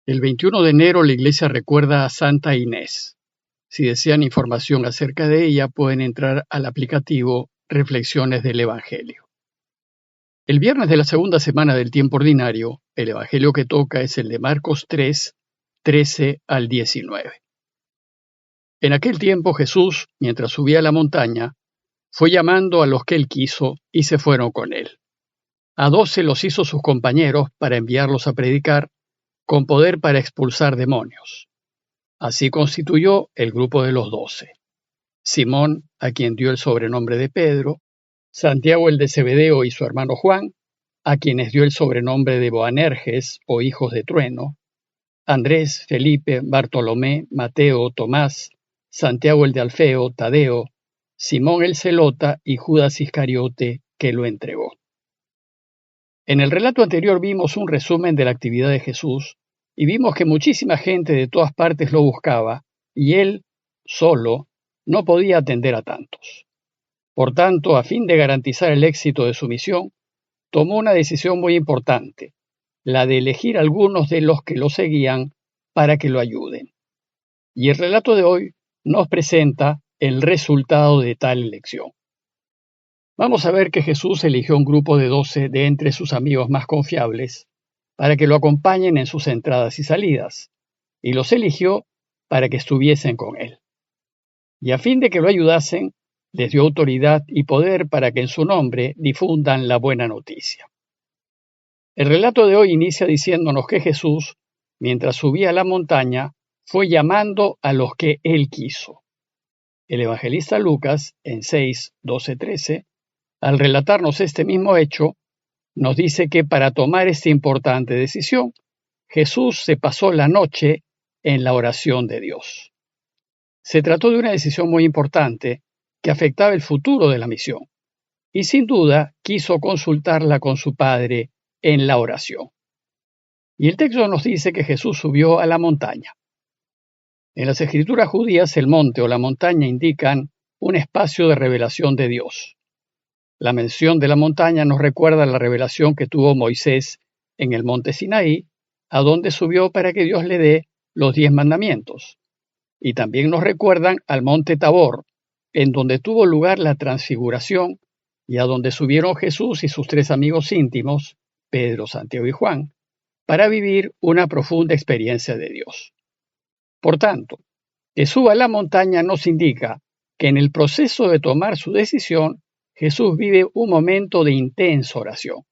El 21 de enero la iglesia recuerda a Santa Inés. Si desean información acerca de ella, pueden entrar al aplicativo Reflexiones del Evangelio. El viernes de la segunda semana del tiempo ordinario, el Evangelio que toca es el de Marcos 3, 13 al 19. En aquel tiempo Jesús, mientras subía a la montaña, fue llamando a los que él quiso y se fueron con él. A 12 los hizo sus compañeros para enviarlos a predicar con poder para expulsar demonios. Así constituyó el grupo de los 12. Simón, a quien dio el sobrenombre de Pedro, Santiago el de Zebedeo y su hermano Juan, a quienes dio el sobrenombre de Boanerges o hijos de trueno, Andrés, Felipe, Bartolomé, Mateo, Tomás, Santiago el de Alfeo, Tadeo, Simón el Zelota y Judas Iscariote, que lo entregó. En el relato anterior vimos un resumen de la actividad de Jesús y vimos que muchísima gente de todas partes lo buscaba y él, solo, no podía atender a tantos. Por tanto, a fin de garantizar el éxito de su misión, tomó una decisión muy importante, la de elegir algunos de los que lo seguían para que lo ayuden. Y el relato de hoy nos presenta el resultado de tal elección. Vamos a ver que Jesús eligió un grupo de 12 de entre sus amigos más confiables para que lo acompañen en sus entradas y salidas, y los eligió para que estuviesen con él. Y a fin de que lo ayudasen, les dio autoridad y poder para que en su nombre difundan la buena noticia. El relato de hoy inicia diciéndonos que Jesús, mientras subía a la montaña, fue llamando a los que él quiso. El evangelista Lucas, en 6, 12, 13, al relatarnos este mismo hecho, nos dice que para tomar esta importante decisión, Jesús se pasó la noche en la oración de Dios. Se trató de una decisión muy importante que afectaba el futuro de la misión, y sin duda quiso consultarla con su Padre en la oración. Y el texto nos dice que Jesús subió a la montaña. En las escrituras judías, el monte o la montaña indican un espacio de revelación de Dios. La mención de la montaña nos recuerda la revelación que tuvo Moisés en el monte Sinaí, a donde subió para que Dios le dé los 10 mandamientos. Y también nos recuerdan al monte Tabor, en donde tuvo lugar la transfiguración y a donde subieron Jesús y sus 3 amigos íntimos, Pedro, Santiago y Juan, para vivir una profunda experiencia de Dios. Por tanto, que suba a la montaña nos indica que en el proceso de tomar su decisión, Jesús vive un momento de intensa oración.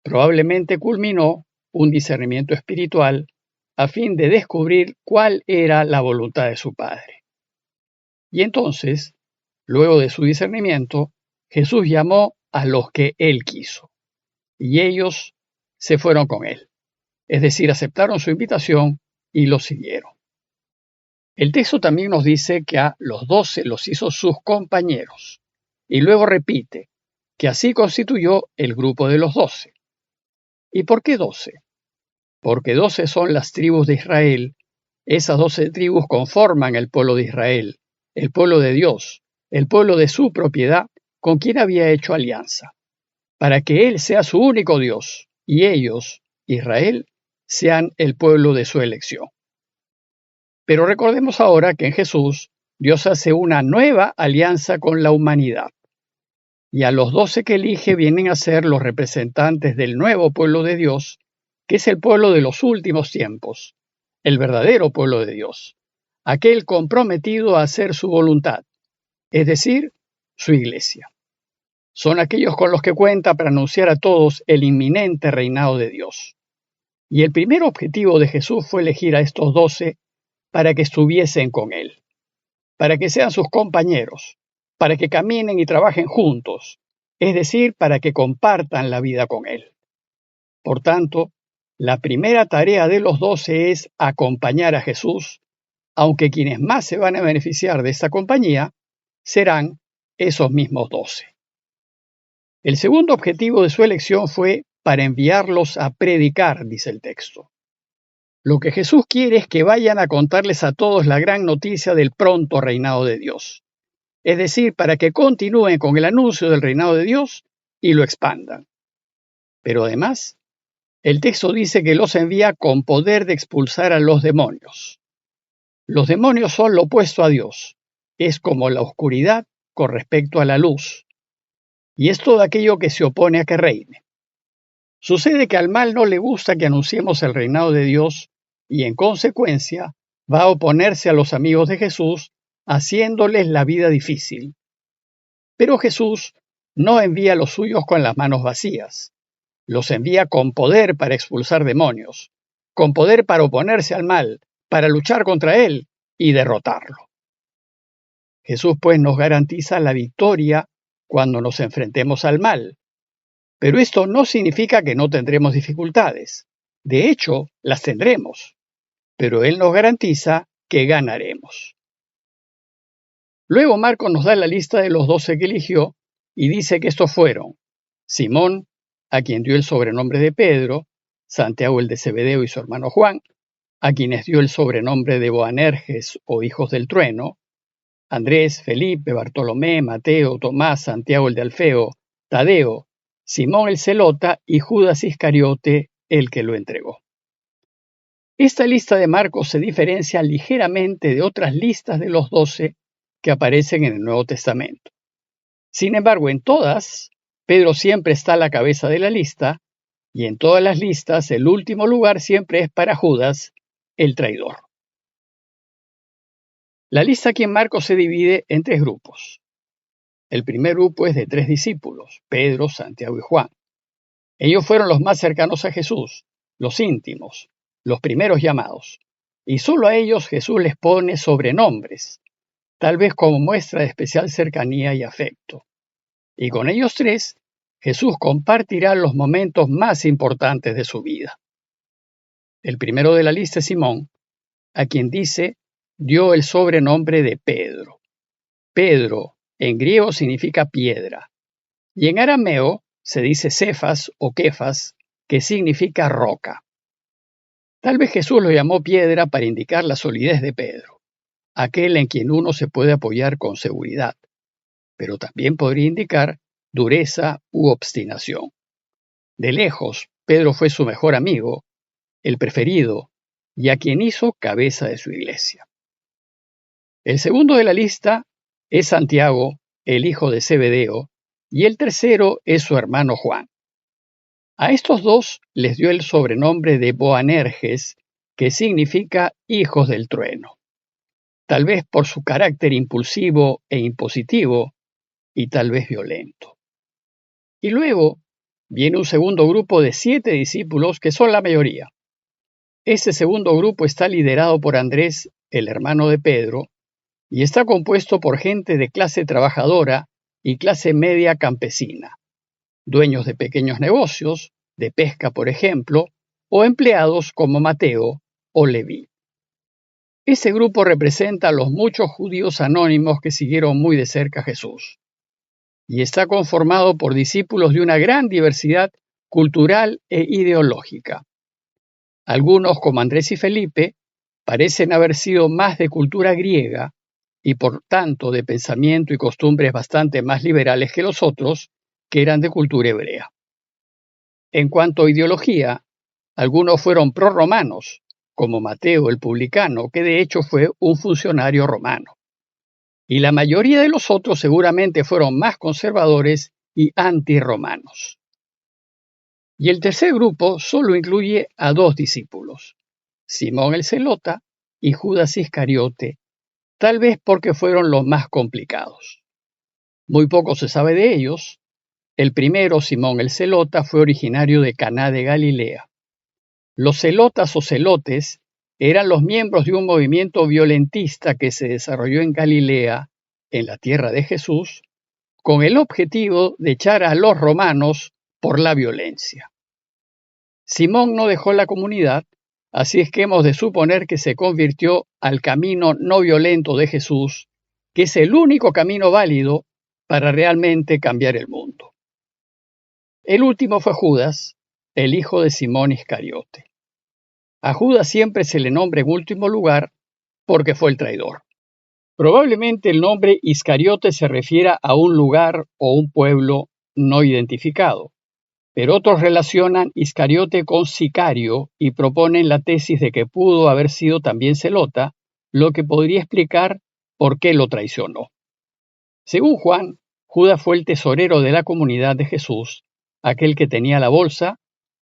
Probablemente culminó un discernimiento espiritual a fin de descubrir cuál era la voluntad de su Padre. Y entonces, luego de su discernimiento, Jesús llamó a los que él quiso, y ellos se fueron con él, es decir, aceptaron su invitación y lo siguieron. El texto también nos dice que a los 12 los hizo sus compañeros, y luego repite que así constituyó el grupo de los 12. ¿Y por qué 12? Porque 12 son las tribus de Israel. Esas 12 tribus conforman el pueblo de Israel, el pueblo de Dios, el pueblo de su propiedad, con quien había hecho alianza, para que Él sea su único Dios, y ellos, Israel, sean el pueblo de su elección. Pero recordemos ahora que en Jesús, Dios hace una nueva alianza con la humanidad. Y a los 12 que elige vienen a ser los representantes del nuevo pueblo de Dios, que es el pueblo de los últimos tiempos, el verdadero pueblo de Dios, aquel comprometido a hacer su voluntad, es decir, su iglesia. Son aquellos con los que cuenta para anunciar a todos el inminente reinado de Dios. Y el primer objetivo de Jesús fue elegir a estos 12 para que estuviesen con él, para que sean sus compañeros, para que caminen y trabajen juntos, es decir, para que compartan la vida con él. Por tanto, la primera tarea de los 12 es acompañar a Jesús, aunque quienes más se van a beneficiar de esta compañía serán esos mismos 12. El segundo objetivo de su elección fue para enviarlos a predicar, dice el texto. Lo que Jesús quiere es que vayan a contarles a todos la gran noticia del pronto reinado de Dios. Es decir, para que continúen con el anuncio del reinado de Dios y lo expandan. Pero además, El texto dice que los envía con poder de expulsar a los demonios. Los demonios son lo opuesto a Dios. Es como la oscuridad con respecto a la luz. Y es todo aquello que se opone a que reine. Sucede que al mal no le gusta que anunciemos el reinado de Dios y en consecuencia va a oponerse a los amigos de Jesús, haciéndoles la vida difícil. Pero Jesús no envía a los suyos con las manos vacías. Los envía con poder para expulsar demonios, con poder para oponerse al mal, para luchar contra él y derrotarlo. Jesús pues nos garantiza la victoria cuando nos enfrentemos al mal. Pero esto no significa que no tendremos dificultades. De hecho, las tendremos. Pero Él nos garantiza que ganaremos. Luego Marcos nos da la lista de los 12 que eligió y dice que estos fueron Simón, a quien dio el sobrenombre de Pedro, Santiago el de Zebedeo y su hermano Juan, a quienes dio el sobrenombre de Boanerges o hijos del trueno, Andrés, Felipe, Bartolomé, Mateo, Tomás, Santiago el de Alfeo, Tadeo, Simón el Zelota y Judas Iscariote, el que lo entregó. Esta lista de Marcos se diferencia ligeramente de otras listas de los 12 que aparecen en el Nuevo Testamento. Sin embargo, en todas, Pedro siempre está a la cabeza de la lista, y en todas las listas el último lugar siempre es para Judas, el traidor. La lista aquí en Marcos se divide en 3 grupos. El primer grupo es de 3 discípulos, Pedro, Santiago y Juan. Ellos fueron los más cercanos a Jesús, los íntimos, los primeros llamados, y solo a ellos Jesús les pone sobrenombres, tal vez como muestra de especial cercanía y afecto. Y con ellos 3, Jesús compartirá los momentos más importantes de su vida. El primero de la lista es Simón, a quien dio el sobrenombre de Pedro. Pedro, en griego, significa piedra, y en arameo se dice Cefas o Kefas, que significa roca. Tal vez Jesús lo llamó piedra para indicar la solidez de Pedro, aquel en quien uno se puede apoyar con seguridad, pero también podría indicar dureza u obstinación. De lejos, Pedro fue su mejor amigo, el preferido, y a quien hizo cabeza de su iglesia. El segundo de la lista es Santiago, el hijo de Zebedeo, y el tercero es su hermano Juan. A estos 2 les dio el sobrenombre de Boanerges, que significa hijos del trueno, tal vez por su carácter impulsivo e impositivo, y tal vez violento. Y luego viene un segundo grupo de 7 discípulos que son la mayoría. Ese segundo grupo está liderado por Andrés, el hermano de Pedro, y está compuesto por gente de clase trabajadora y clase media campesina, dueños de pequeños negocios, de pesca por ejemplo, o empleados como Mateo o Leví. Ese grupo representa a los muchos judíos anónimos que siguieron muy de cerca a Jesús, y está conformado por discípulos de una gran diversidad cultural e ideológica. Algunos, como Andrés y Felipe, parecen haber sido más de cultura griega y por tanto de pensamiento y costumbres bastante más liberales que los otros, que eran de cultura hebrea. En cuanto a ideología, algunos fueron prorromanos, como Mateo el publicano, que de hecho fue un funcionario romano. Y la mayoría de los otros seguramente fueron más conservadores y antirromanos. Y el tercer grupo solo incluye a 2 discípulos, Simón el Zelota y Judas Iscariote, tal vez porque fueron los más complicados. Muy poco se sabe de ellos. El primero, Simón el Zelota, fue originario de Caná de Galilea. Los celotas o celotes eran los miembros de un movimiento violentista que se desarrolló en Galilea, en la tierra de Jesús, con el objetivo de echar a los romanos por la violencia. Simón no dejó la comunidad, así es que hemos de suponer que se convirtió al camino no violento de Jesús, que es el único camino válido para realmente cambiar el mundo. El último fue Judas, el hijo de Simón Iscariote. A Judas siempre se le nombra en último lugar porque fue el traidor. Probablemente el nombre Iscariote se refiera a un lugar o un pueblo no identificado. Pero otros relacionan Iscariote con sicario y proponen la tesis de que pudo haber sido también Zelota, lo que podría explicar por qué lo traicionó. Según Juan, Judas fue el tesorero de la comunidad de Jesús, aquel que tenía la bolsa,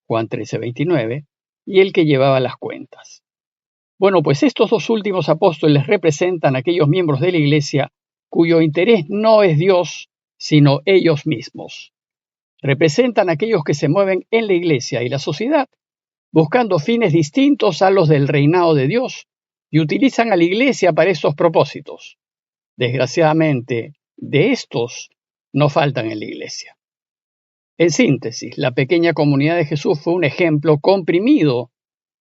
Juan 13:29, y el que llevaba las cuentas. Bueno, pues estos dos últimos apóstoles representan a aquellos miembros de la Iglesia cuyo interés no es Dios, sino ellos mismos. Representan a aquellos que se mueven en la Iglesia y la sociedad, buscando fines distintos a los del reinado de Dios, y utilizan a la Iglesia para estos propósitos. Desgraciadamente, de estos no faltan en la Iglesia. En síntesis, la pequeña comunidad de Jesús fue un ejemplo comprimido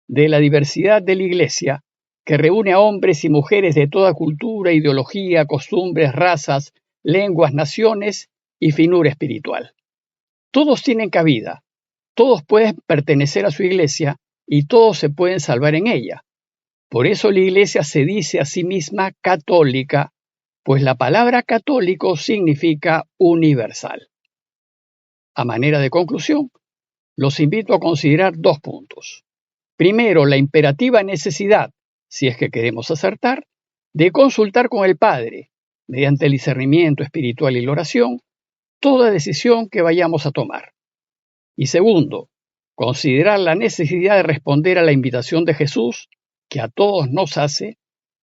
de la diversidad de la Iglesia, que reúne a hombres y mujeres de toda cultura, ideología, costumbres, razas, lenguas, naciones y finura espiritual. Todos tienen cabida, todos pueden pertenecer a su Iglesia y todos se pueden salvar en ella. Por eso la Iglesia se dice a sí misma católica, pues la palabra católico significa universal. A manera de conclusión, los invito a considerar 2 puntos. Primero, la imperativa necesidad, si es que queremos acertar, de consultar con el Padre, mediante el discernimiento espiritual y la oración, toda decisión que vayamos a tomar. Y segundo, considerar la necesidad de responder a la invitación de Jesús, que a todos nos hace,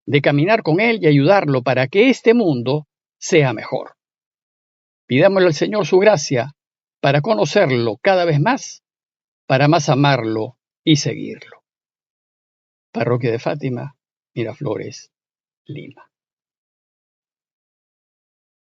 de caminar con Él y ayudarlo para que este mundo sea mejor. Pidámosle al Señor su gracia para conocerlo cada vez más, para más amarlo y seguirlo. Parroquia de Fátima, Miraflores, Lima.